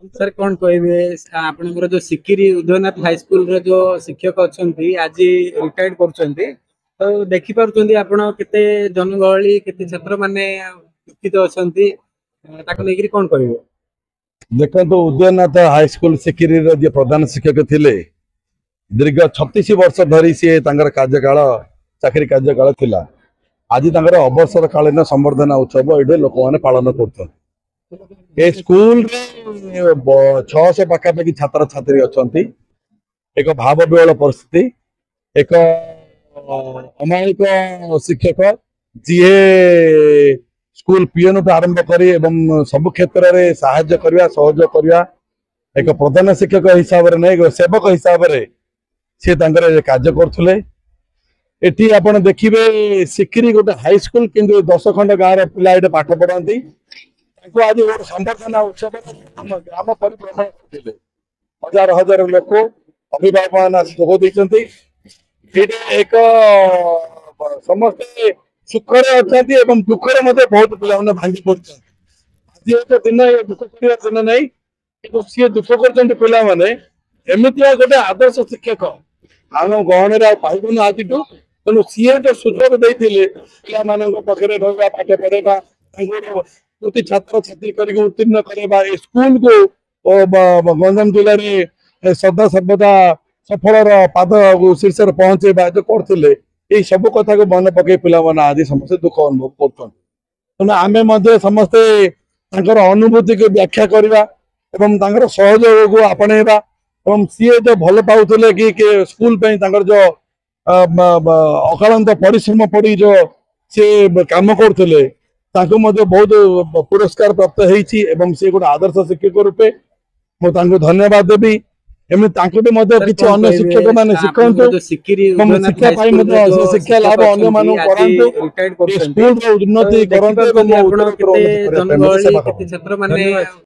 Sir कौन कहे आपनकर जो सिक्किरी उदयनाथ हाई स्कूल रे जो शिक्षक अच्छी आज रिटायर्ड कर तो देखी पार्टी आपण केते जनगहली केते छात्र माने शिक्षित अच्छी कौन कहे देखो उदयनाथ हाईस्कूल सिकिरी जे प्रधान शिक्षक थिले दीर्घ 36 वर्ष धरी सी कार्यकाल चाकरी कार्यकाल थिला आज अवसर कालीन संवर्धना उत्सव ये लोक मैंने पालन कर स्कूल 600 पाखापाखि छात्र छात्री अच्छा एक भाव विहल परिस्थिति एक अमायिक शिक्षक जी स्कूल पीएन टू आरंभ कर सब क्षेत्र में साहाय्य करवा सहयोग करवा एक प्रधान शिक्षक हिसाब से नहीं एक सेवक हिसाब से सी कार्य करते एटी आपण देखिए सिक्री गोटे हाई स्कूल किंतु 10 खंड गाँव पिला ये पाठ पढ़ाती आज गोटे संवर्धना उत्सव ग्राम परिभ्रमण करते हजार हजार लोक अभिभावक मैंने जोग देते एक समस्ते सुखरे अच्छा दुखरे बहुत पिला भांगी पड़ते आज एक दिन ये दुख कर दिन नहीं कि सी दुख कर पिला एमती गोटे आदर्श शिक्षक आम गहन पाइबन आज तेणु सी जो सुजोग देते पाखे रहा पाठ पढ़ेगा प्रति छात्र छात्री कर उत्तीर्ण करवा स्कूल को गंजाम जिले में सदा सर्वदा सफल पाद शीर्ष पहुंचेगा जो करते ये सब कथा को मन पकई पिला आज समस्त दुख अनुभव कर आम समस्ते अनुभूति को व्याख्या करवा सहयोग को आपणेबा सी जो भल पाते कि स्कूल जो अकालंत परिश्रम पड़ी जो सी कम करते बहुत पुरस्कार प्राप्त होती सी गोटे आदर्श शिक्षक रूपे मुझे धन्यवाद देवी एमती किसी अन्य शिक्षक मैंने शिखु शिक्षा शिक्षा लाभ अन्य स्कूल उन्नति करते।